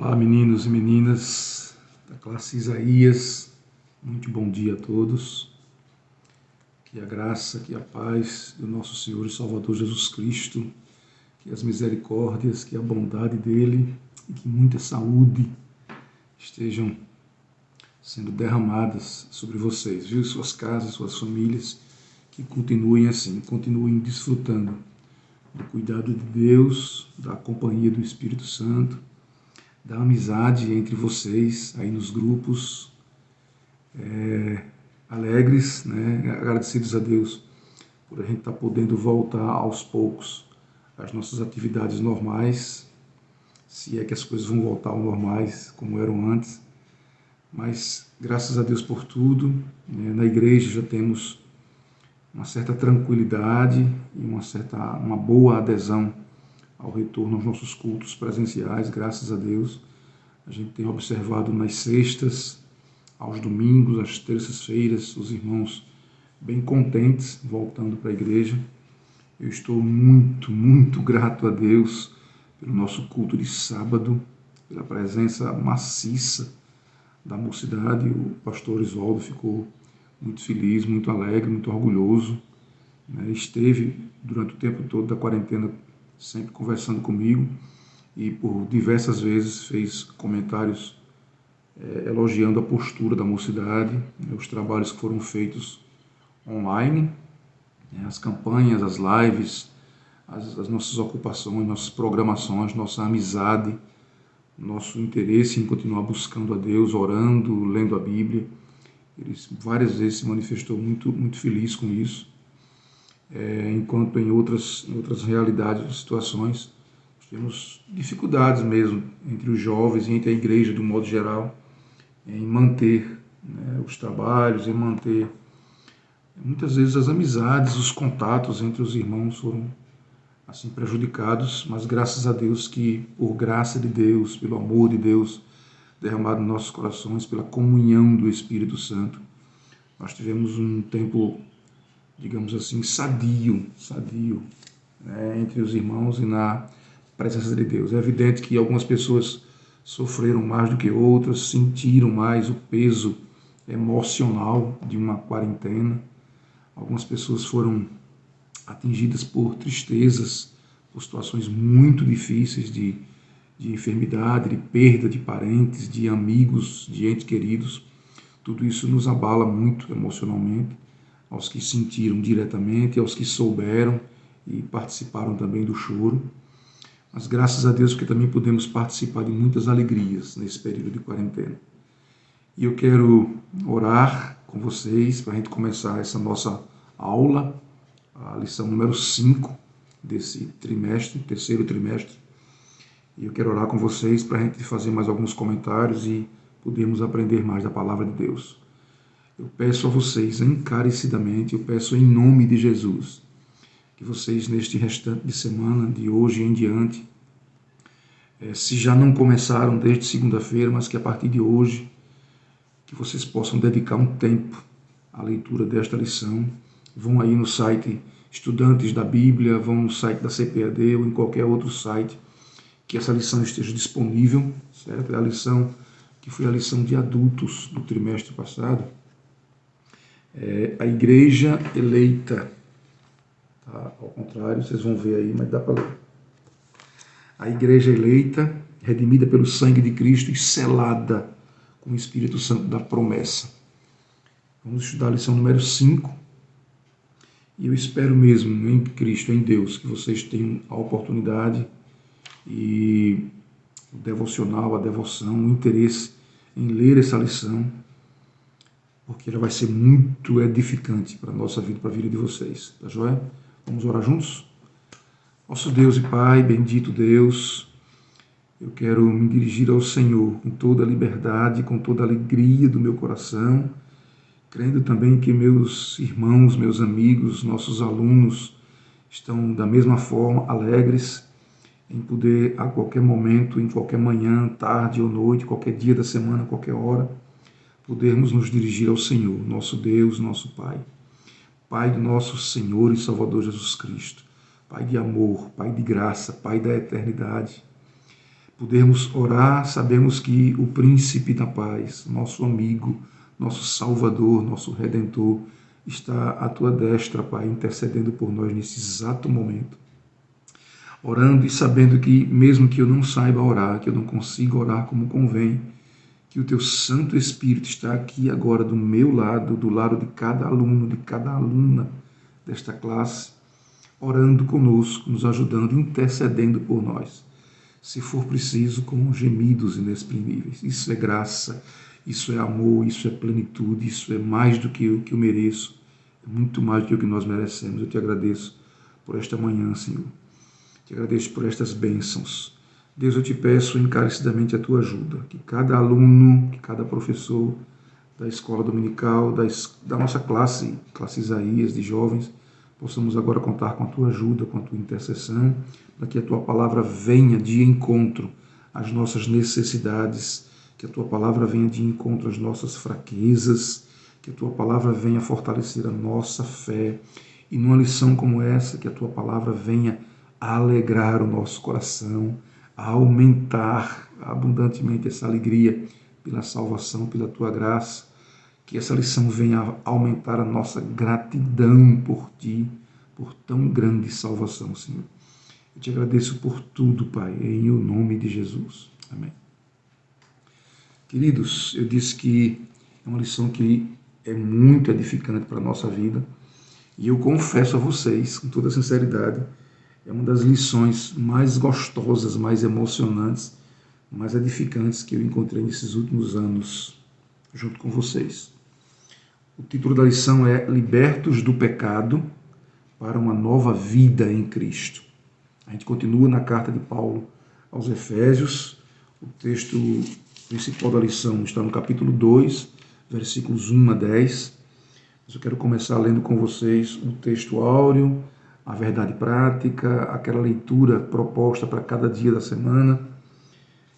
Olá, meninos e meninas da classe Isaías, muito bom dia a todos. Que a graça, que a paz do nosso Senhor e Salvador Jesus Cristo, que as misericórdias, que a bondade dele e que muita saúde estejam sendo derramadas sobre vocês, viu? Suas casas, suas famílias, que continuem assim, continuem desfrutando do cuidado de Deus, da companhia do Espírito Santo, da amizade entre vocês aí nos grupos, alegres, né? Agradecidos a Deus por a gente estar podendo voltar aos poucos às nossas atividades normais, se é que as coisas vão voltar ao normais como eram antes, mas graças a Deus por tudo, né? Na igreja já temos uma certa tranquilidade e uma boa adesão ao retorno aos nossos cultos presenciais, graças a Deus. A gente tem observado nas sextas, aos domingos, às terças-feiras, os irmãos bem contentes voltando para a igreja. Eu estou muito grato a Deus pelo nosso culto de sábado, pela presença maciça da mocidade. O pastor Isoldo ficou muito feliz, muito alegre, muito orgulhoso, né? Esteve durante o tempo todo da quarentena sempre conversando comigo e por diversas vezes fez comentários elogiando a postura da mocidade, né? Os trabalhos que foram feitos online, né? As campanhas, as lives, as nossas ocupações, nossas programações, nossa amizade, nosso interesse em continuar buscando a Deus, orando, lendo a Bíblia. Ele várias vezes se manifestou muito feliz com isso, enquanto em outras realidades, situações, temos dificuldades mesmo entre os jovens e entre a igreja, de um modo geral, em manter, né, os trabalhos, em manter, muitas vezes, as amizades, os contatos entre os irmãos foram assim prejudicados, mas graças a Deus que, por graça de Deus, pelo amor de Deus derramado em nossos corações, pela comunhão do Espírito Santo, nós tivemos um tempo, digamos assim, sadio, né, entre os irmãos e na presença de Deus. É evidente que algumas pessoas sofreram mais do que outras, sentiram mais o peso emocional de uma quarentena. Algumas pessoas foram atingidas por tristezas, por situações muito difíceis de enfermidade, de perda de parentes, de amigos, de entes queridos. Tudo isso nos abala muito emocionalmente, aos que sentiram diretamente, aos que souberam e participaram também do choro. Mas graças a Deus porque também podemos participar de muitas alegrias nesse período de quarentena. E eu quero orar com vocês para a gente começar essa nossa aula, a lição número 5 desse trimestre, terceiro trimestre. E eu quero orar com vocês para a gente fazer mais alguns comentários e podermos aprender mais da palavra de Deus. Eu peço a vocês encarecidamente, eu peço em nome de Jesus, que vocês neste restante de semana, de hoje em diante, se já não começaram desde segunda-feira, mas que a partir de hoje, que vocês possam dedicar um tempo à leitura desta lição. Vão aí no site Estudantes da Bíblia, vão no site da CPAD ou em qualquer outro site que essa lição esteja disponível, certo? É a lição que foi a lição de adultos do trimestre passado. A igreja eleita, tá? Ao contrário, vocês vão ver aí, mas dá para ler. A igreja eleita, redimida pelo sangue de Cristo e selada com o Espírito Santo da promessa. Vamos estudar a lição número 5. E eu espero mesmo em Cristo, em Deus, que vocês tenham a oportunidade e o devocional, a devoção, o interesse em ler essa lição, porque ela vai ser muito edificante para a nossa vida, para a vida de vocês. Tá joia? Vamos orar juntos? Nosso Deus e Pai, bendito Deus, eu quero me dirigir ao Senhor com toda a liberdade, com toda a alegria do meu coração, crendo também que meus irmãos, meus amigos, nossos alunos estão da mesma forma alegres em poder a qualquer momento, em qualquer manhã, tarde ou noite, qualquer dia da semana, qualquer hora, podermos nos dirigir ao Senhor, nosso Deus, nosso Pai. Pai do nosso Senhor e Salvador Jesus Cristo. Pai de amor, Pai de graça, Pai da eternidade. podermos orar, sabemos que o príncipe da paz, nosso amigo, nosso Salvador, nosso Redentor, está à tua destra, Pai, intercedendo por nós nesse exato momento. Orando e sabendo que, mesmo que eu não saiba orar, que eu não consiga orar como convém, que o teu Santo Espírito está aqui agora do meu lado, do lado de cada aluno, de cada aluna desta classe, orando conosco, nos ajudando, intercedendo por nós. Se for preciso, com gemidos inexprimíveis. Isso é graça, isso é amor, isso é plenitude, isso é mais do que eu mereço, é muito mais do que o que nós merecemos. Eu te agradeço por esta manhã, Senhor. Te agradeço por estas bênçãos. Deus, eu te peço encarecidamente a tua ajuda, que cada aluno, que cada professor da escola dominical, da nossa classe Isaías, de jovens, possamos agora contar com a tua ajuda, com a tua intercessão, para que a tua palavra venha de encontro às nossas necessidades, que a tua palavra venha de encontro às nossas fraquezas, que a tua palavra venha fortalecer a nossa fé. E numa lição como essa, que a tua palavra venha alegrar o nosso coração, a aumentar abundantemente essa alegria pela salvação, pela tua graça, que essa lição venha aumentar a nossa gratidão por ti, por tão grande salvação, Senhor. Eu te agradeço por tudo, Pai, em o nome de Jesus. Amém. Queridos, eu disse que é uma lição que é muito edificante para a nossa vida, e eu confesso a vocês, com toda sinceridade, é uma das lições mais gostosas, mais emocionantes, mais edificantes que eu encontrei nesses últimos anos, junto com vocês. O título da lição é Libertos do Pecado para uma Nova Vida em Cristo. A gente continua na carta de Paulo aos Efésios. O texto principal da lição está no capítulo 2, versículos 1 a 10. Mas eu quero começar lendo com vocês o texto áureo, a verdade prática, aquela leitura proposta para cada dia da semana,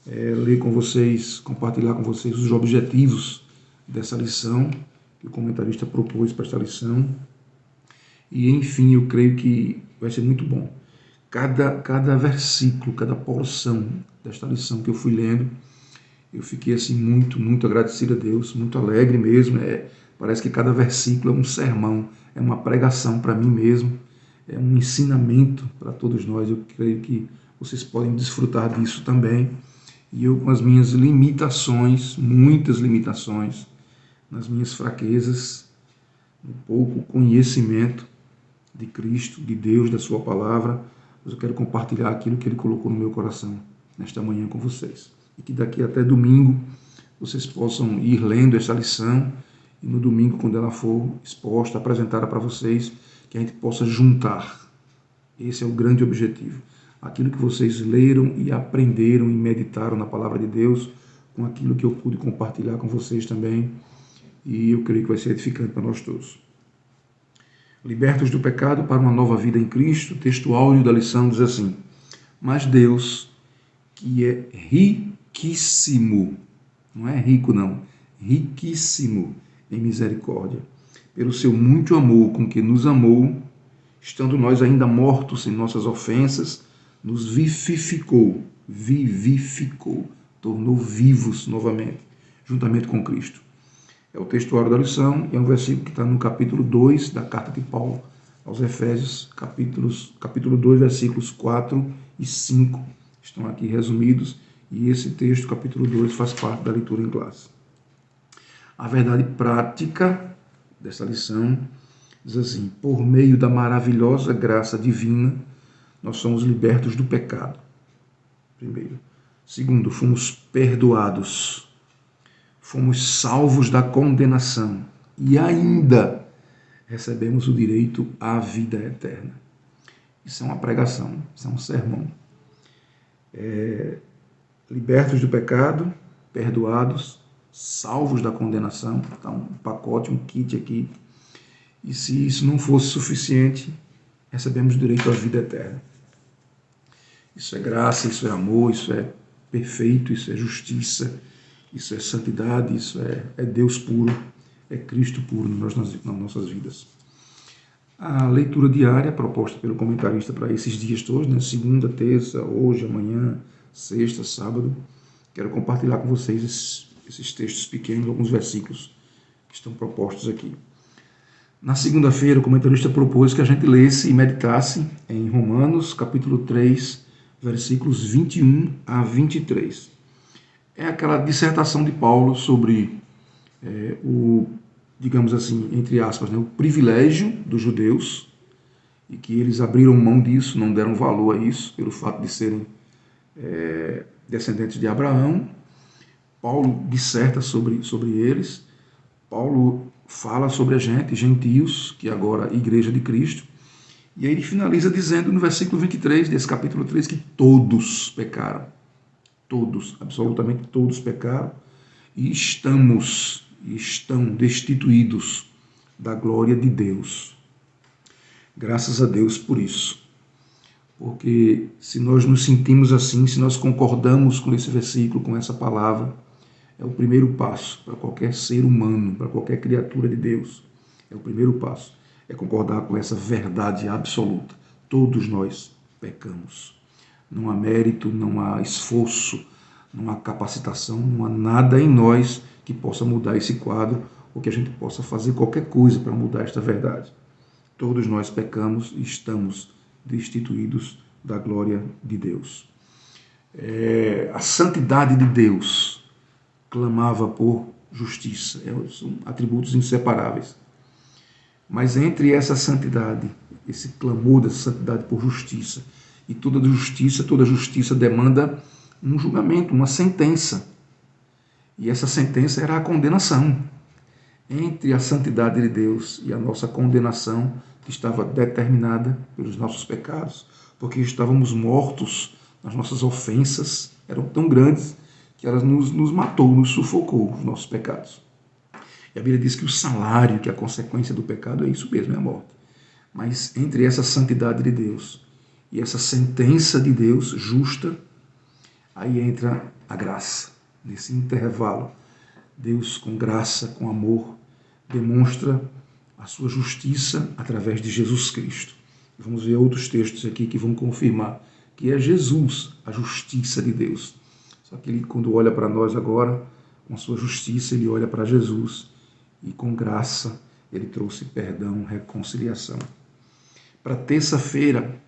ler com vocês, compartilhar com vocês os objetivos dessa lição que o comentarista propôs para esta lição. E, enfim, eu creio que vai ser muito bom. Cada versículo, cada porção desta lição que eu fui lendo, eu fiquei assim muito agradecido a Deus, muito alegre mesmo. Parece que cada versículo é um sermão, é uma pregação para mim mesmo, é um ensinamento para todos nós. Eu creio que vocês podem desfrutar disso também. E eu, com as minhas limitações, muitas limitações, nas minhas fraquezas, no pouco conhecimento de Cristo, de Deus, da sua palavra, mas eu quero compartilhar aquilo que Ele colocou no meu coração nesta manhã com vocês. E que daqui até domingo vocês possam ir lendo essa lição, e no domingo, quando ela for exposta, apresentada para vocês, que a gente possa juntar. Esse é o grande objetivo. Aquilo que vocês leram e aprenderam e meditaram na palavra de Deus, com aquilo que eu pude compartilhar com vocês também, e eu creio que vai ser edificante para nós todos. Libertos do pecado para uma nova vida em Cristo, o texto áureo da lição diz assim: mas Deus, que é riquíssimo, não é rico não, riquíssimo em misericórdia, pelo seu muito amor com que nos amou, estando nós ainda mortos em nossas ofensas, nos vivificou, tornou vivos novamente, juntamente com Cristo. É o textuário da lição e é um versículo que está no capítulo 2 da carta de Paulo aos Efésios, capítulo 2, versículos 4 e 5. Estão aqui resumidos e esse texto, capítulo 2, faz parte da leitura em classe. A verdade prática dessa lição diz assim: por meio da maravilhosa graça divina, nós somos libertos do pecado. Primeiro. Segundo, fomos perdoados. Fomos salvos da condenação. E ainda recebemos o direito à vida eterna. Isso é uma pregação, isso é um sermão. Libertos do pecado, perdoados, salvos da condenação. Está um pacote, um kit aqui. E se isso não fosse suficiente, recebemos o direito à vida eterna. Isso é graça, isso é amor, isso é perfeito, isso é justiça, isso é santidade, isso é Deus puro, é Cristo puro nas nossas vidas. A leitura diária proposta pelo comentarista para esses dias todos, né? Segunda, terça, hoje, amanhã, sexta, sábado. Quero compartilhar com vocês esses textos pequenos, alguns versículos que estão propostos aqui. Na segunda-feira, o comentarista propôs que a gente lesse e meditasse em Romanos, capítulo 3, versículos 21 a 23. É aquela dissertação de Paulo sobre digamos assim, entre aspas, o privilégio dos judeus, e que eles abriram mão disso, não deram valor a isso, pelo fato de serem descendentes de Abraão. Paulo disserta sobre eles. Paulo fala sobre a gente, gentios, que agora é Igreja de Cristo. E aí ele finaliza dizendo no versículo 23 desse capítulo 3 que todos pecaram. Todos, absolutamente todos pecaram e estão destituídos da glória de Deus. Graças a Deus por isso. Porque se nós nos sentimos assim, se nós concordamos com esse versículo, com essa palavra, é o primeiro passo para qualquer ser humano, para qualquer criatura de Deus. É o primeiro passo. É concordar com essa verdade absoluta. Todos nós pecamos. Não há mérito, não há esforço, não há capacitação, não há nada em nós que possa mudar esse quadro ou que a gente possa fazer qualquer coisa para mudar esta verdade. Todos nós pecamos e estamos destituídos da glória de Deus. A santidade de Deus clamava por justiça. São atributos inseparáveis. Mas entre essa santidade, esse clamor dessa santidade por justiça, e toda justiça demanda um julgamento, uma sentença. E essa sentença era a condenação. Entre a santidade de Deus e a nossa condenação, que estava determinada pelos nossos pecados, porque estávamos mortos, as nossas ofensas eram tão grandes que ela nos matou, nos sufocou, os nossos pecados. E a Bíblia diz que o salário, que é a consequência do pecado, é isso mesmo, é a morte. Mas entre essa santidade de Deus e essa sentença de Deus justa, aí entra a graça. Nesse intervalo, Deus, com graça, com amor, demonstra a sua justiça através de Jesus Cristo. Vamos ver outros textos aqui que vão confirmar que é Jesus a justiça de Deus. Só que ele, quando olha para nós agora, com a sua justiça, ele olha para Jesus e com graça ele trouxe perdão, reconciliação. Para terça-feira,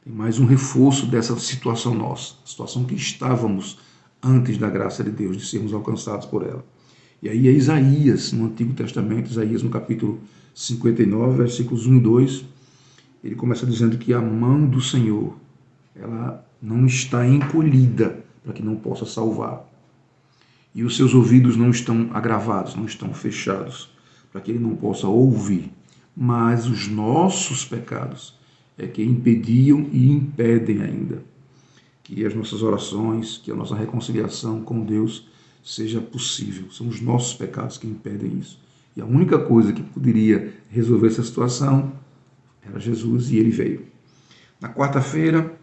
tem mais um reforço dessa situação nossa, situação que estávamos antes da graça de Deus, de sermos alcançados por ela. E aí é Isaías, no Antigo Testamento, Isaías no capítulo 59, versículos 1 e 2, ele começa dizendo que a mão do Senhor, ela não está encolhida para que não possa salvar. E os seus ouvidos não estão agravados, não estão fechados, para que ele não possa ouvir. Mas os nossos pecados é que impediam e impedem ainda que as nossas orações, que a nossa reconciliação com Deus seja possível. São os nossos pecados que impedem isso. E a única coisa que poderia resolver essa situação era Jesus, e ele veio. Na quarta-feira,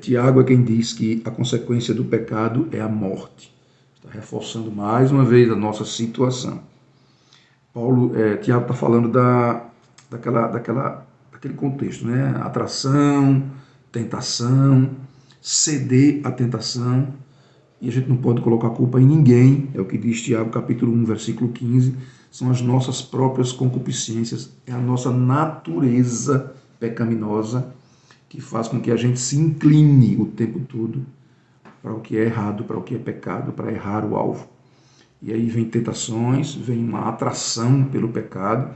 Tiago é quem diz que a consequência do pecado é a morte. Está reforçando mais uma vez a nossa situação. Tiago está falando daquele contexto, né? Atração, tentação, ceder à tentação, e a gente não pode colocar a culpa em ninguém, é o que diz Tiago, capítulo 1, versículo 15, são as nossas próprias concupiscências, é a nossa natureza pecaminosa que faz com que a gente se incline o tempo todo para o que é errado, para o que é pecado, para errar o alvo. E aí vem tentações, vem uma atração pelo pecado,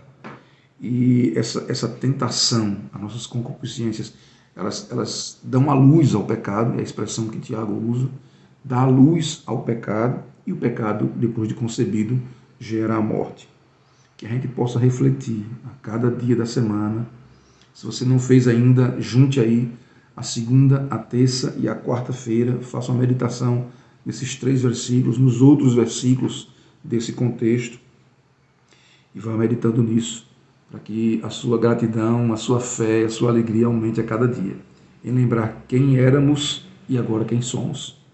e essa tentação, as nossas concupiscências, elas dão a luz ao pecado, é a expressão que Tiago usa, dá a luz ao pecado, e o pecado, depois de concebido, gera a morte. Que a gente possa refletir a cada dia da semana. Se você não fez ainda, junte aí a segunda, a terça e a quarta-feira, faça uma meditação nesses 3 versículos, nos outros versículos desse contexto, e vá meditando nisso, para que a sua gratidão, a sua fé, a sua alegria aumente a cada dia, em lembrar quem éramos e agora quem somos.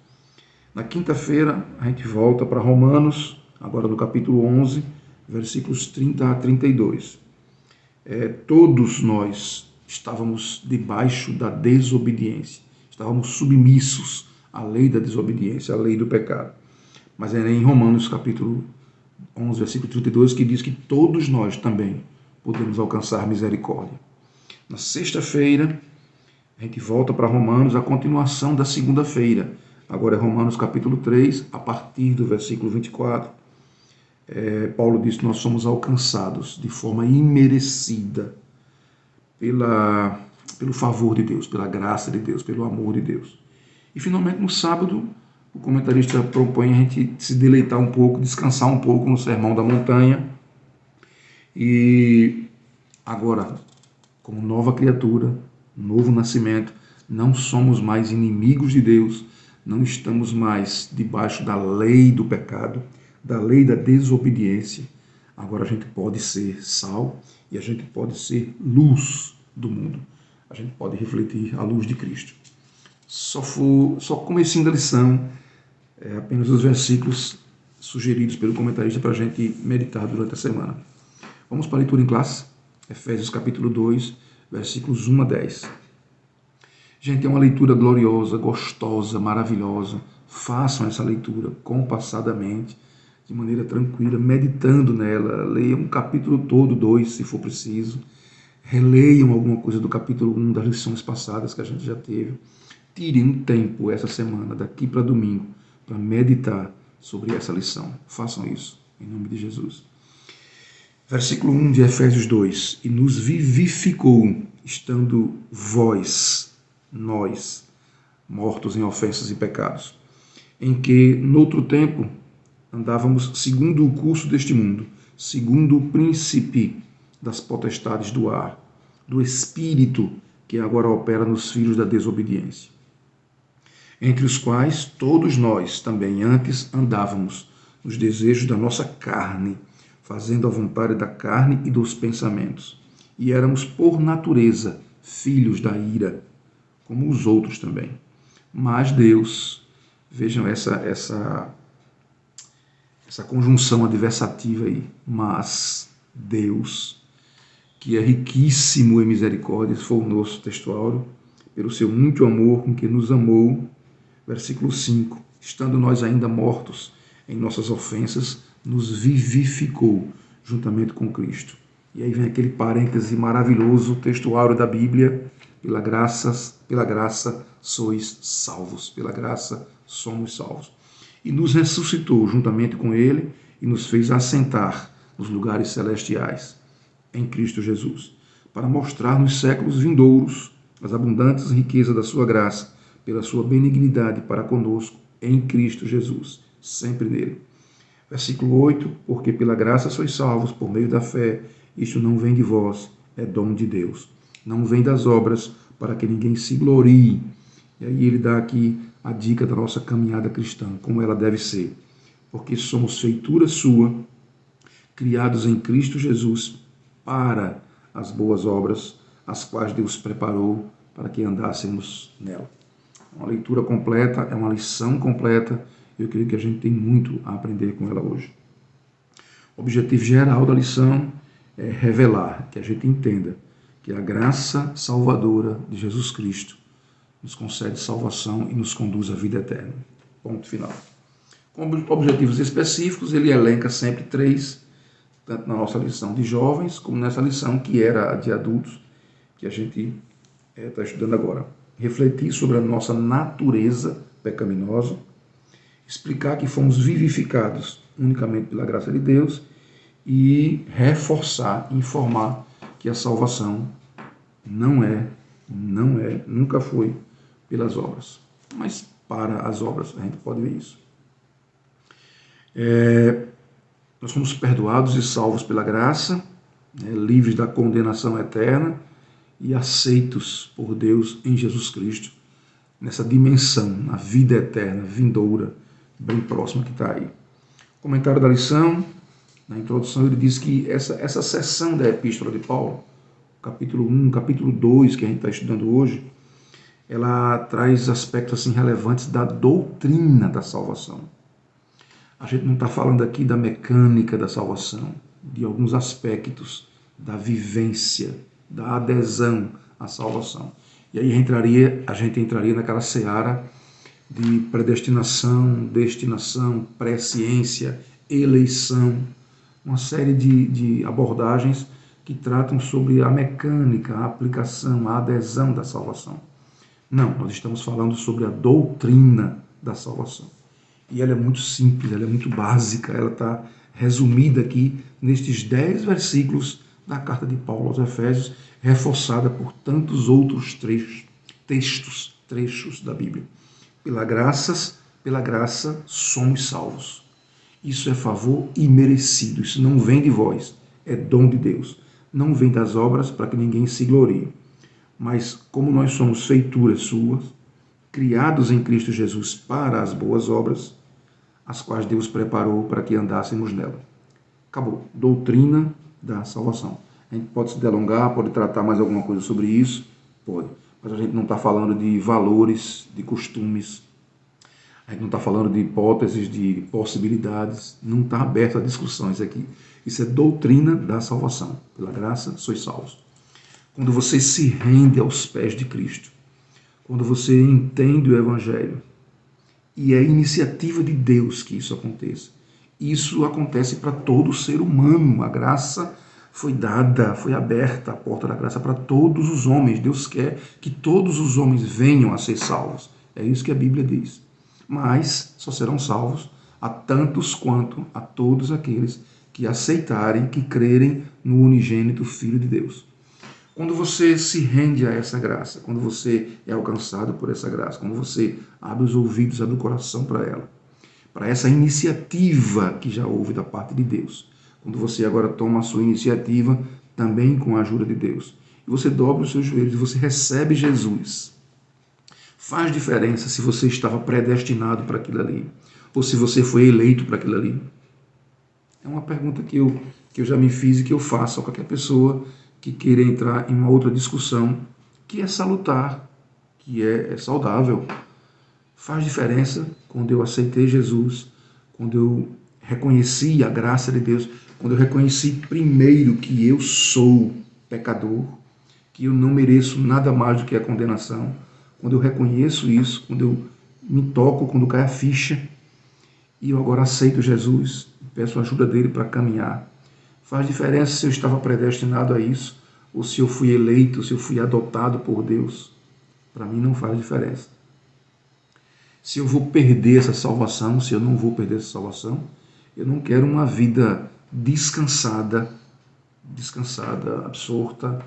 Na quinta-feira, a gente volta para Romanos, agora no capítulo 11, versículos 30 a 32. Todos nós estávamos debaixo da desobediência. estávamos submissos à lei da desobediência, à lei do pecado. Mas é em Romanos capítulo 11, versículo 32, que diz que todos nós também podemos alcançar misericórdia. Na sexta-feira, a gente volta para Romanos, a continuação da segunda-feira. Agora é Romanos capítulo 3, a partir do versículo 24. Paulo diz que nós somos alcançados de forma imerecida pelo favor de Deus, pela graça de Deus, pelo amor de Deus. E finalmente no sábado, o comentarista propõe a gente se deleitar um pouco, descansar um pouco no Sermão da Montanha. E agora, como nova criatura, novo nascimento, não somos mais inimigos de Deus, não estamos mais debaixo da lei do pecado, da lei da desobediência. Agora a gente pode ser sal e a gente pode ser luz do mundo. A gente pode refletir a luz de Cristo. Só comecinho da lição, apenas os versículos sugeridos pelo comentarista para a gente meditar durante a semana. Vamos para a leitura em classe, Efésios capítulo 2, versículos 1 a 10. Gente, é uma leitura gloriosa, gostosa, maravilhosa. Façam essa leitura compassadamente, de maneira tranquila, meditando nela. Leiam um capítulo todo, 2, se for preciso. Releiam alguma coisa do capítulo 1 das lições passadas que a gente já teve. Tirem um tempo essa semana, daqui para domingo, para meditar sobre essa lição. Façam isso, em nome de Jesus. Versículo 1 de Efésios 2. E nos vivificou, estando nós, mortos em ofensas e pecados, em que, noutro tempo, andávamos segundo o curso deste mundo, segundo o príncipe das potestades do ar, do espírito que agora opera nos filhos da desobediência, entre os quais todos nós também antes andávamos nos desejos da nossa carne, fazendo a vontade da carne e dos pensamentos, e éramos por natureza filhos da ira, como os outros também. Mas Deus, vejam essa conjunção adversativa aí, mas Deus, que é riquíssimo em misericórdia, esse foi o nosso textuário, pelo seu muito amor com que nos amou, versículo 5, estando nós ainda mortos em nossas ofensas, nos vivificou juntamente com Cristo. E aí vem aquele parêntese maravilhoso, textuário da Bíblia, pela graça sois salvos, pela graça somos salvos. E nos ressuscitou juntamente com Ele e nos fez assentar nos lugares celestiais, em Cristo Jesus, para mostrar nos séculos vindouros as abundantes riquezas da sua graça, pela sua benignidade para conosco, em Cristo Jesus, sempre nele. Versículo 8, porque pela graça sois salvos por meio da fé, isto não vem de vós, é dom de Deus. Não vem das obras, para que ninguém se glorie. E aí ele dá aqui a dica da nossa caminhada cristã, como ela deve ser. Porque somos feitura sua, criados em Cristo Jesus, para as boas obras, as quais Deus preparou para que andássemos nela. Uma leitura completa, é uma lição completa. Eu creio que a gente tem muito a aprender com ela hoje. O objetivo geral da lição é revelar, que a gente entenda que a graça salvadora de Jesus Cristo nos concede salvação e nos conduz à vida eterna. Ponto final. Com objetivos específicos, ele elenca sempre 3, tanto na nossa lição de jovens, como nessa lição que era a de adultos, que a gente está estudando agora. Refletir sobre a nossa natureza pecaminosa, explicar que fomos vivificados unicamente pela graça de Deus e reforçar, informar que a salvação nunca foi pelas obras, mas para as obras, a gente pode ver isso. Nós somos perdoados e salvos pela graça, livres da condenação eterna e aceitos por Deus em Jesus Cristo, nessa dimensão, na vida eterna, vindoura, bem próxima que está aí. Comentário da lição, na introdução ele diz que essa seção da Epístola de Paulo, capítulo 1, capítulo 2, que a gente está estudando hoje, ela traz aspectos assim relevantes da doutrina da salvação. A gente não está falando aqui da mecânica da salvação, de alguns aspectos da vivência, da adesão à salvação. E aí a gente entraria naquela seara de predestinação, destinação, presciência, eleição, uma série de abordagens que tratam sobre a mecânica, a aplicação, a adesão da salvação. Não, nós estamos falando sobre a doutrina da salvação. E ela é muito simples, ela é muito básica, ela está resumida aqui nestes 10 versículos da carta de Paulo aos Efésios, reforçada por tantos outros trechos da Bíblia. Pela graça somos salvos. Isso é favor imerecido, isso não vem de vós, é dom de Deus. Não vem das obras para que ninguém se glorie. Mas como nós somos feituras suas, criados em Cristo Jesus para as boas obras, as quais Deus preparou para que andássemos nela. Acabou. Doutrina da salvação. A gente pode se delongar, pode tratar mais alguma coisa sobre isso, pode. Mas a gente não está falando de valores, de costumes, a gente não está falando de hipóteses, de possibilidades, não está aberto a discussões aqui. Isso é doutrina da salvação. Pela graça, sois salvos. Quando você se rende aos pés de Cristo, quando você entende o Evangelho, e é iniciativa de Deus que isso aconteça. Isso acontece para todo ser humano. A graça foi dada, foi aberta a porta da graça para todos os homens. Deus quer que todos os homens venham a ser salvos. É isso que a Bíblia diz. Mas só serão salvos a tantos quanto a todos aqueles que aceitarem, que crerem no unigênito Filho de Deus. Quando você se rende a essa graça, quando você é alcançado por essa graça, quando você abre os ouvidos, abre o coração para ela, para essa iniciativa que já houve da parte de Deus, quando você agora toma a sua iniciativa também com a ajuda de Deus, e você dobra os seus joelhos e você recebe Jesus, faz diferença se você estava predestinado para aquilo ali, ou se você foi eleito para aquilo ali? É uma pergunta que eu já me fiz e que eu faço a qualquer pessoa que queira entrar em uma outra discussão, que é salutar, que é saudável. Faz diferença quando eu aceitei Jesus, quando eu reconheci a graça de Deus, quando eu reconheci primeiro que eu sou pecador, que eu não mereço nada mais do que a condenação, quando eu reconheço isso, quando eu me toco, quando cai a ficha, e eu agora aceito Jesus, peço a ajuda dele para caminhar. Faz diferença se eu estava predestinado a isso, ou se eu fui eleito, se eu fui adotado por Deus. Para mim não faz diferença. Se eu vou perder essa salvação, se eu não vou perder essa salvação, eu não quero uma vida descansada, absorta,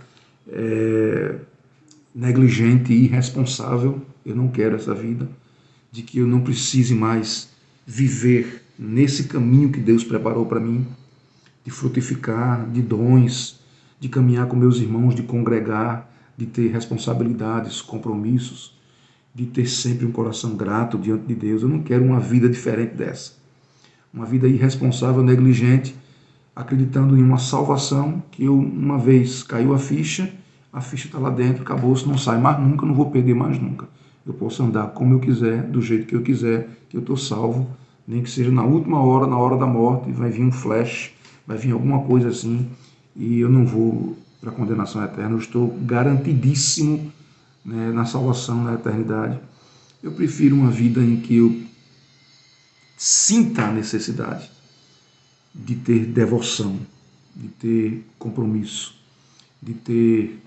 negligente e irresponsável. Eu não quero essa vida, de que eu não precise mais viver nesse caminho que Deus preparou para mim, de frutificar, de dons, de caminhar com meus irmãos, de congregar, de ter responsabilidades, compromissos, de ter sempre um coração grato diante de Deus. Eu não quero uma vida diferente dessa. Uma vida irresponsável, negligente, acreditando em uma salvação que eu, uma vez caiu a ficha está lá dentro, acabou-se, não sai mais nunca, não vou perder mais nunca. Eu posso andar como eu quiser, do jeito que eu quiser, que eu estou salvo, nem que seja na última hora, na hora da morte, vai vir um flash, vai vir alguma coisa assim, e eu não vou para a condenação eterna, eu estou garantidíssimo, né, na salvação, na eternidade. Eu prefiro uma vida em que eu sinta a necessidade de ter devoção, de ter compromisso, de ter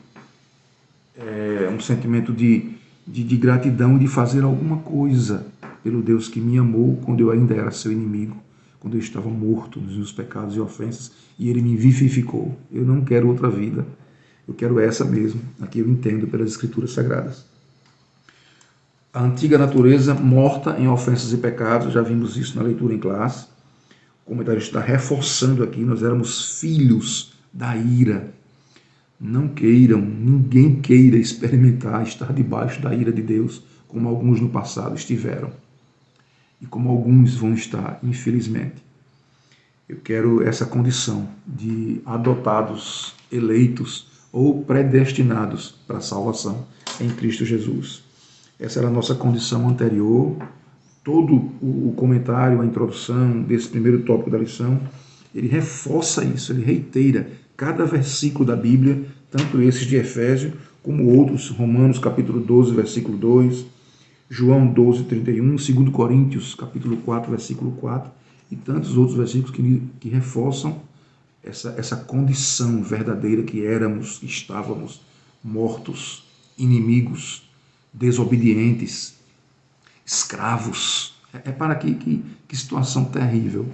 um sentimento de gratidão, de fazer alguma coisa pelo Deus que me amou quando eu ainda era seu inimigo, quando eu estava morto nos meus pecados e ofensas, e ele me vivificou. Eu não quero outra vida, eu quero essa mesmo, a que eu entendo pelas Escrituras Sagradas. A antiga natureza morta em ofensas e pecados, já vimos isso na leitura em classe, o comentário está reforçando aqui, nós éramos filhos da ira. Não queiram, ninguém queira experimentar estar debaixo da ira de Deus, como alguns no passado estiveram. E como alguns vão estar, infelizmente. Eu quero essa condição de adotados, eleitos ou predestinados para a salvação em Cristo Jesus. Essa era a nossa condição anterior. Todo o comentário, a introdução desse primeiro tópico da lição, ele reforça isso, ele reitera cada versículo da Bíblia, tanto esses de Efésios, como outros, Romanos capítulo 12, versículo 2, João 12, 31, 2 Coríntios capítulo 4, versículo 4, e tantos outros versículos que reforçam essa condição verdadeira que éramos, estávamos mortos, inimigos, desobedientes, escravos. Para que situação terrível,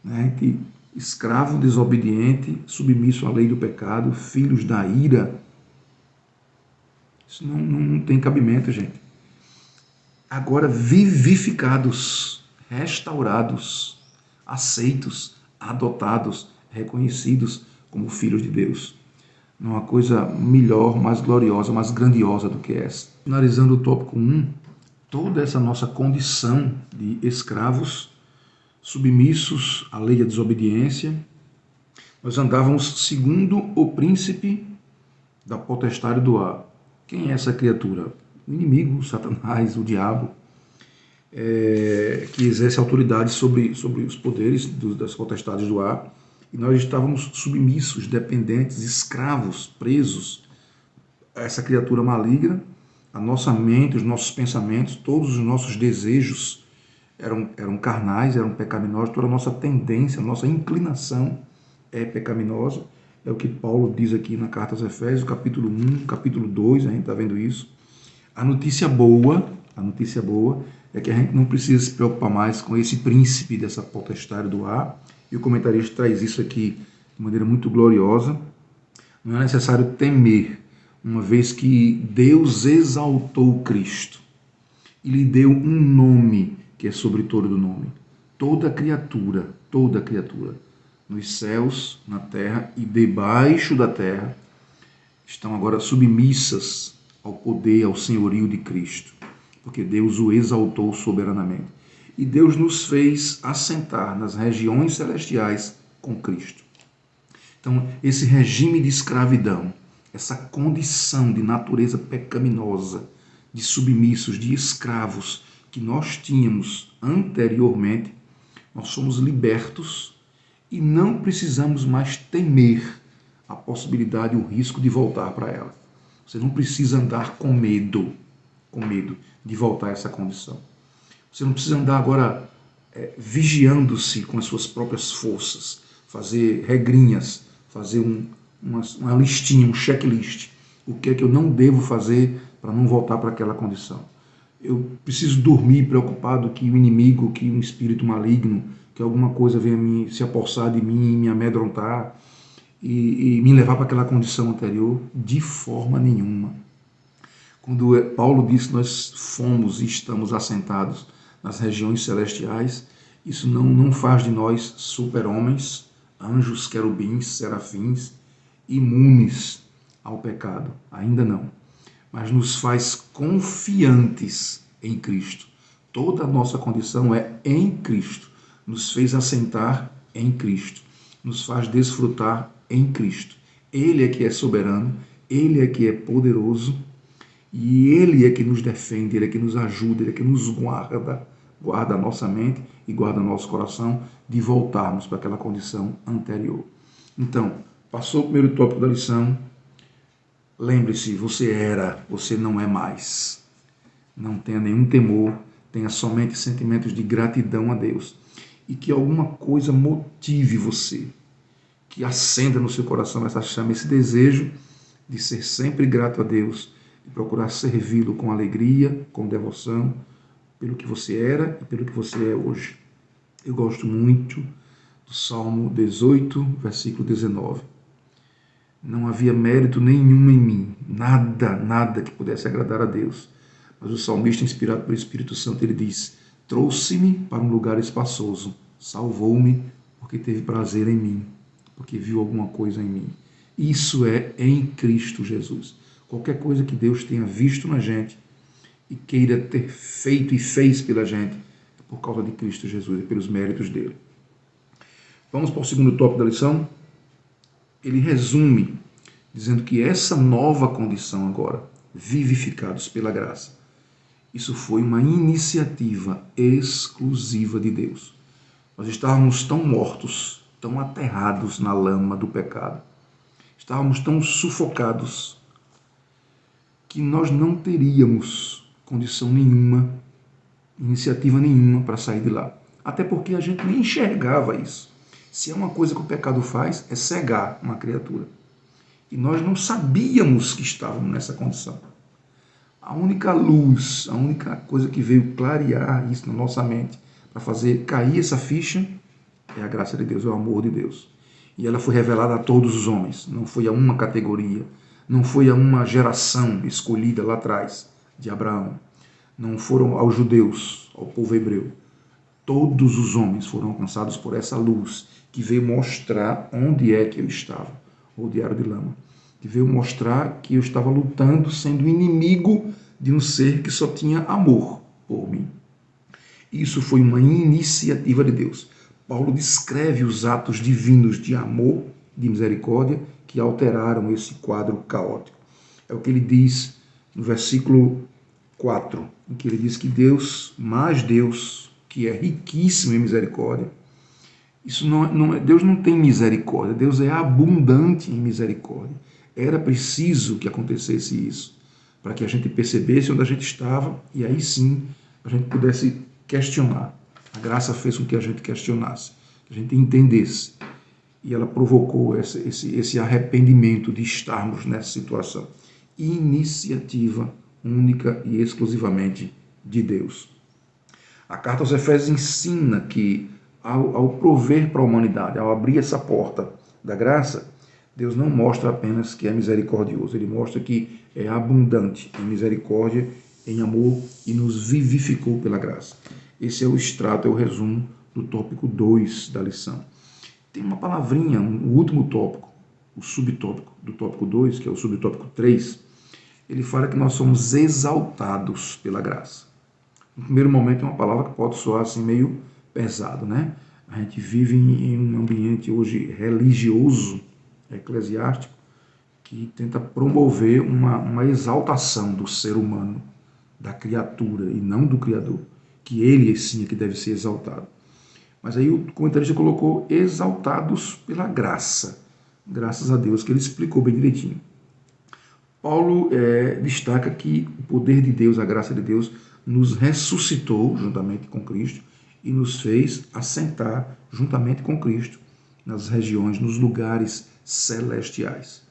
né? Que escravo, desobediente, submisso à lei do pecado, filhos da ira. Isso não tem cabimento, gente. Agora vivificados, restaurados, aceitos, adotados, reconhecidos como filhos de Deus. Não há coisa melhor, mais gloriosa, mais grandiosa do que essa. Finalizando o tópico 1, toda essa nossa condição de escravos, submissos à lei da desobediência, nós andávamos segundo o príncipe da potestade do ar. Quem é essa criatura? O inimigo, Satanás, o diabo, que exerce autoridade sobre os poderes das potestades do ar. E nós estávamos submissos, dependentes, escravos, presos a essa criatura maligna. A nossa mente, os nossos pensamentos, todos os nossos desejos eram carnais, eram pecaminosos, toda a nossa tendência, a nossa inclinação é pecaminosa. É o que Paulo diz aqui na carta aos Efésios, capítulo 1, capítulo 2, a gente está vendo isso. A notícia boa é que a gente não precisa se preocupar mais com esse príncipe dessa potestade do ar. E o comentarista traz isso aqui de maneira muito gloriosa. Não é necessário temer, uma vez que Deus exaltou Cristo e lhe deu um nome que é sobre todo nome. Toda criatura, nos céus, na terra e debaixo da terra, estão agora submissas ao poder, ao senhorio de Cristo, porque Deus o exaltou soberanamente. E Deus nos fez assentar nas regiões celestiais com Cristo. Então, esse regime de escravidão, essa condição de natureza pecaminosa, de submissos, de escravos que nós tínhamos anteriormente, nós somos libertos e não precisamos mais temer a possibilidade e o risco de voltar para ela. Você não precisa andar com medo de voltar a essa condição. Você não precisa andar agora vigiando-se com as suas próprias forças, fazer regrinhas, fazer uma listinha, um checklist. O que é que eu não devo fazer para não voltar para aquela condição? Eu preciso dormir preocupado que o inimigo, que um espírito maligno, que alguma coisa venha se apossar de mim, me amedrontar e me levar para aquela condição anterior? De forma nenhuma. Quando Paulo diz que nós fomos e estamos assentados nas regiões celestiais, isso não faz de nós super-homens, anjos, querubins, serafins, imunes ao pecado. Ainda não. Mas nos faz confiantes em Cristo. Toda a nossa condição é em Cristo. Nos fez assentar em Cristo. Nos faz desfrutar em Cristo. Ele é que é soberano, Ele é que é poderoso, e Ele é que nos defende, Ele é que nos ajuda, Ele é que nos guarda a nossa mente e guarda nosso coração de voltarmos para aquela condição anterior. Então, passou o primeiro tópico da lição. Lembre-se, você não é mais. Não tenha nenhum temor, tenha somente sentimentos de gratidão a Deus. E que alguma coisa motive você, que acenda no seu coração essa chama, esse desejo de ser sempre grato a Deus, de procurar servi-lo com alegria, com devoção, pelo que você era e pelo que você é hoje. Eu gosto muito do Salmo 18, versículo 19. Não havia mérito nenhum em mim, nada que pudesse agradar a Deus. Mas o salmista, inspirado pelo Espírito Santo, ele diz: trouxe-me para um lugar espaçoso, salvou-me porque teve prazer em mim, porque viu alguma coisa em mim. Isso é em Cristo Jesus. Qualquer coisa que Deus tenha visto na gente e queira ter feito e fez pela gente, é por causa de Cristo Jesus, é pelos méritos dele. Vamos para o segundo tópico da lição. Ele resume dizendo que essa nova condição agora, vivificados pela graça, isso foi uma iniciativa exclusiva de Deus. Nós estávamos tão mortos, tão aterrados na lama do pecado, estávamos tão sufocados, que nós não teríamos condição nenhuma, iniciativa nenhuma para sair de lá. Até porque a gente nem enxergava isso. Se é uma coisa que o pecado faz, é cegar uma criatura. E nós não sabíamos que estávamos nessa condição. A única luz, a única coisa que veio clarear isso na nossa mente, para fazer cair essa ficha, é a graça de Deus, é o amor de Deus. E ela foi revelada a todos os homens, não foi a uma categoria, não foi a uma geração escolhida lá atrás, de Abraão. Não foram aos judeus, ao povo hebreu. Todos os homens foram alcançados por essa luz, que veio mostrar onde é que eu estava, o diário de Lama, que veio mostrar que eu estava lutando, sendo inimigo de um ser que só tinha amor por mim. Isso foi uma iniciativa de Deus. Paulo descreve os atos divinos de amor, de misericórdia, que alteraram esse quadro caótico. É o que ele diz no versículo 4, em que ele diz que Deus, que é riquíssimo em misericórdia, Deus não tem misericórdia, Deus é abundante em misericórdia. Era preciso que acontecesse isso, para que a gente percebesse onde a gente estava e aí sim a gente pudesse questionar. A graça fez com que a gente questionasse, que a gente entendesse. E ela provocou esse arrependimento de estarmos nessa situação. Iniciativa única e exclusivamente de Deus. A carta aos Efésios ensina que, ao prover para a humanidade, ao abrir essa porta da graça, Deus não mostra apenas que é misericordioso, ele mostra que é abundante em misericórdia, em amor e nos vivificou pela graça. Esse é o extrato, é o resumo do tópico 2 da lição. Tem uma palavrinha, o último tópico, o subtópico do tópico 2, que é o subtópico 3, ele fala que nós somos exaltados pela graça. No primeiro momento é uma palavra que pode soar assim meio pesado, né? A gente vive em um ambiente hoje religioso, eclesiástico, que tenta promover uma exaltação do ser humano, da criatura e não do Criador, que ele sim é que deve ser exaltado. Mas aí o comentarista colocou exaltados pela graça, graças a Deus, que ele explicou bem direitinho. Paulo destaca que o poder de Deus, a graça de Deus, nos ressuscitou juntamente com Cristo e nos fez assentar juntamente com Cristo nas regiões, nos lugares celestiais.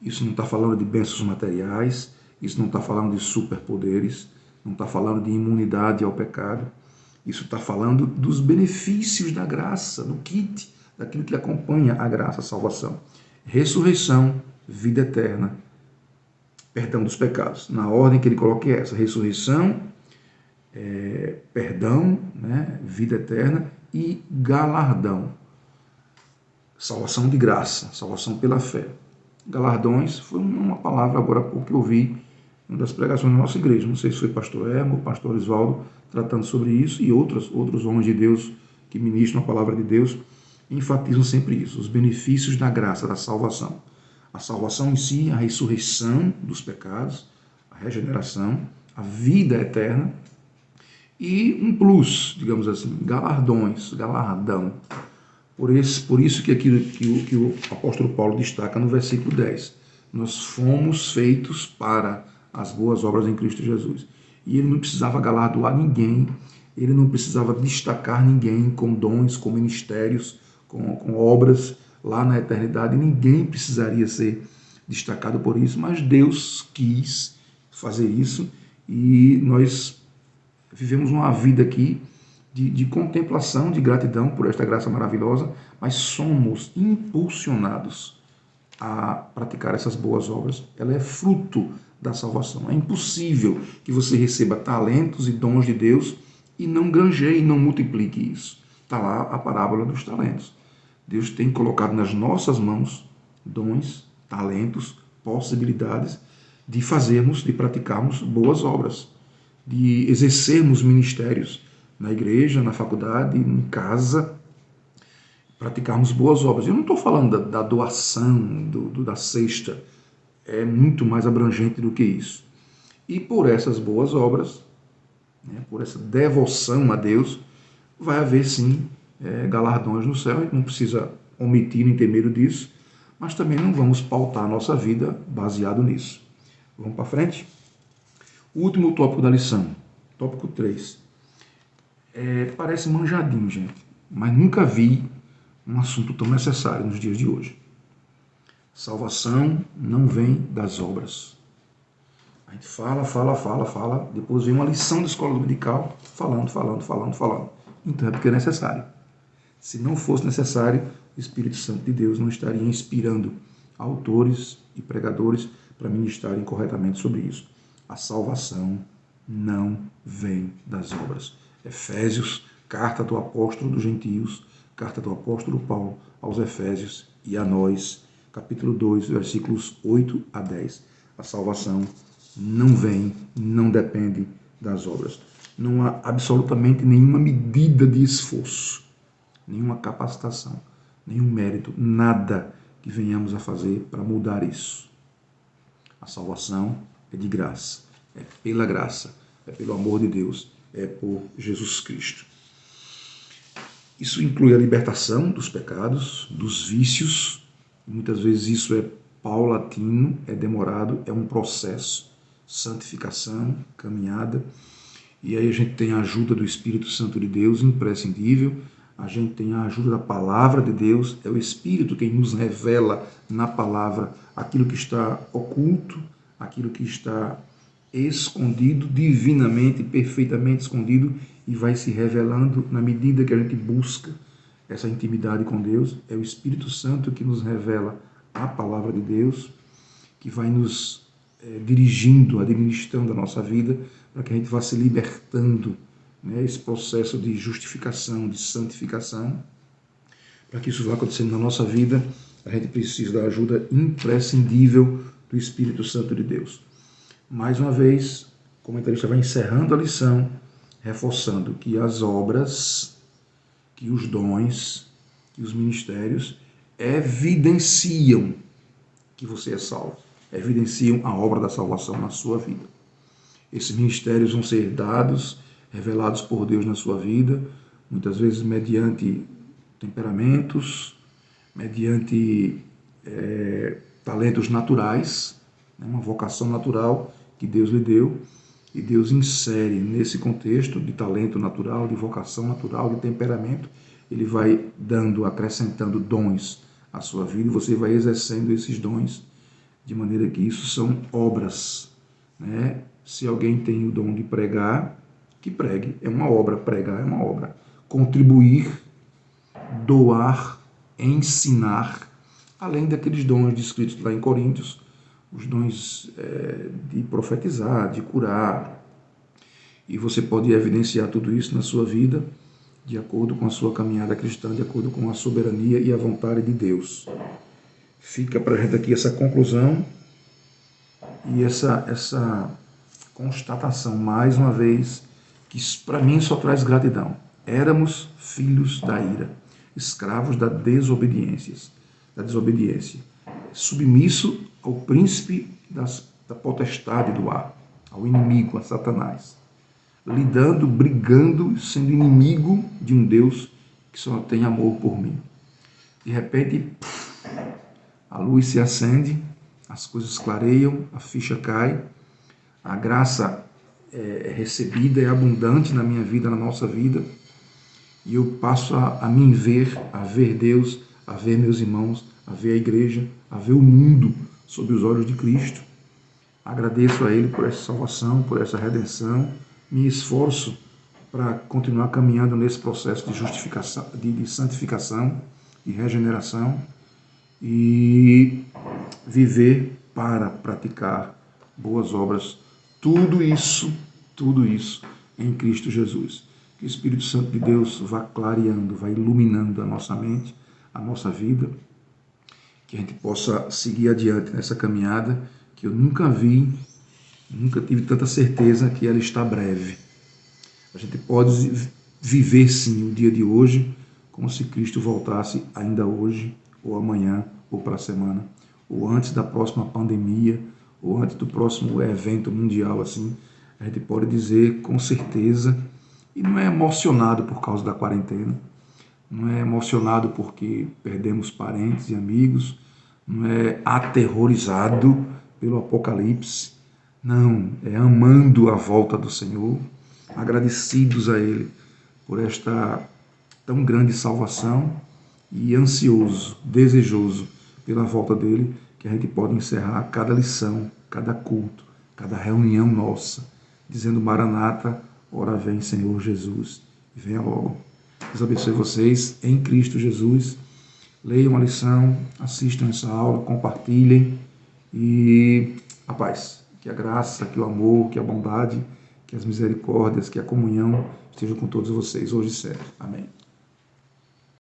Isso não está falando de bênçãos materiais, isso não está falando de superpoderes, não está falando de imunidade ao pecado, isso está falando dos benefícios da graça, do kit, daquilo que acompanha a graça, a salvação. Ressurreição, vida eterna, perdão dos pecados. Na ordem que ele coloca é essa: ressurreição, perdão, né, vida eterna e galardão. Salvação de graça, salvação pela fé. Galardões foi uma palavra agora há pouco que eu ouvi em uma das pregações da nossa igreja. Não sei se foi pastor Hermo ou pastor Osvaldo tratando sobre isso, e outros homens de Deus que ministram a palavra de Deus enfatizam sempre isso, os benefícios da graça, da salvação. A salvação em si, a ressurreição dos pecados, a regeneração, a vida eterna e um plus, digamos assim, galardões, galardão. Por isso que aquilo que o apóstolo Paulo destaca no versículo 10. Nós fomos feitos para as boas obras em Cristo Jesus. E ele não precisava galardoar ninguém, ele não precisava destacar ninguém com dons, com ministérios, com obras lá na eternidade. Ninguém precisaria ser destacado por isso, mas Deus quis fazer isso e nós vivemos uma vida aqui de contemplação, de gratidão por esta graça maravilhosa, mas somos impulsionados a praticar essas boas obras. Ela é fruto da salvação. É impossível que você receba talentos e dons de Deus e não granjeie, não multiplique isso. Está lá a parábola dos talentos. Deus tem colocado nas nossas mãos dons, talentos, possibilidades de fazermos, de praticarmos boas obras, de exercermos ministérios na igreja, na faculdade, em casa, praticarmos boas obras. Eu não estou falando da doação, da cesta, é muito mais abrangente do que isso. E por essas boas obras, né, por essa devoção a Deus, vai haver sim galardões no céu. A gente não precisa omitir nem ter medo disso, mas também não vamos pautar a nossa vida baseado nisso. Vamos para frente? O último tópico da lição, tópico 3. Parece manjadinho, gente, mas nunca vi um assunto tão necessário nos dias de hoje. Salvação não vem das obras. A gente fala, depois vem uma lição da escola dominical, falando. Então é porque é necessário. Se não fosse necessário, o Espírito Santo de Deus não estaria inspirando autores e pregadores para ministrarem corretamente sobre isso. A salvação não vem das obras. Efésios, carta do apóstolo dos gentios, carta do apóstolo Paulo aos Efésios e a nós, capítulo 2, versículos 8 a 10. A salvação não vem, não depende das obras. Não há absolutamente nenhuma medida de esforço, nenhuma capacitação, nenhum mérito, nada que venhamos a fazer para mudar isso. A salvação é de graça, é pela graça, é pelo amor de Deus, é por Jesus Cristo. Isso inclui a libertação dos pecados, dos vícios. Muitas vezes isso é paulatino, é demorado, é um processo. Santificação, caminhada. E aí a gente tem a ajuda do Espírito Santo de Deus, imprescindível. A gente tem a ajuda da palavra de Deus. É o Espírito quem nos revela na palavra aquilo que está oculto, aquilo que está escondido, divinamente, perfeitamente escondido, e vai se revelando na medida que a gente busca essa intimidade com Deus. É o Espírito Santo que nos revela a palavra de Deus, que vai nos dirigindo, administrando a nossa vida, para que a gente vá se libertando, né, esse processo de justificação, de santificação. Para que isso vá acontecendo na nossa vida, a gente precisa da ajuda imprescindível do Espírito Santo de Deus. Mais uma vez, o comentarista vai encerrando a lição, reforçando que as obras, que os dons, que os ministérios evidenciam que você é salvo, evidenciam a obra da salvação na sua vida. Esses ministérios vão ser dados, revelados por Deus na sua vida, muitas vezes mediante temperamentos, mediante talentos naturais, né, uma vocação natural que Deus lhe deu, e Deus insere nesse contexto de talento natural, de vocação natural, de temperamento, ele vai dando, acrescentando dons à sua vida, e você vai exercendo esses dons, de maneira que isso são obras, né? Se alguém tem o dom de pregar, que pregue, é uma obra, pregar é uma obra. Contribuir, doar, ensinar, além daqueles dons descritos lá em Coríntios, os dons de profetizar, de curar. E você pode evidenciar tudo isso na sua vida, de acordo com a sua caminhada cristã, de acordo com a soberania e a vontade de Deus. Fica para a gente aqui essa conclusão e essa constatação, mais uma vez, que para mim só traz gratidão. Éramos filhos da ira, escravos da desobediência, submisso ao príncipe da potestade do ar, ao inimigo, a Satanás, lidando, brigando, sendo inimigo de um Deus que só tem amor por mim. De repente, a luz se acende, as coisas clareiam, a ficha cai, a graça é recebida, é abundante na minha vida, na nossa vida, e eu passo a me ver, a ver Deus, a ver meus irmãos, a ver a igreja, a ver o mundo sob os olhos de Cristo. Agradeço a Ele por essa salvação, por essa redenção, me esforço para continuar caminhando nesse processo de justificação, de santificação, de regeneração, e viver para praticar boas obras. Tudo isso em Cristo Jesus. Que o Espírito Santo de Deus vá clareando, vá iluminando a nossa mente, a nossa vida, que a gente possa seguir adiante nessa caminhada que eu nunca tive tanta certeza que ela está breve. A gente pode viver sim o dia de hoje como se Cristo voltasse ainda hoje, ou amanhã, ou para a semana, ou antes da próxima pandemia, ou antes do próximo evento mundial, assim. A gente pode dizer com certeza, e não é emocionado por causa da quarentena, não é emocionado porque perdemos parentes e amigos, não é aterrorizado pelo apocalipse, Não, é amando a volta do Senhor, agradecidos a Ele por esta tão grande salvação e ansioso, desejoso pela volta dele, que a gente pode encerrar cada lição, cada culto, cada reunião nossa, dizendo Maranata, ora vem Senhor Jesus, e venha logo. Deus abençoe vocês em Cristo Jesus. Leiam a lição, assistam essa aula, compartilhem e a paz, que a graça, que o amor, que a bondade, que as misericórdias, que a comunhão estejam com todos vocês hoje e sempre. Amém.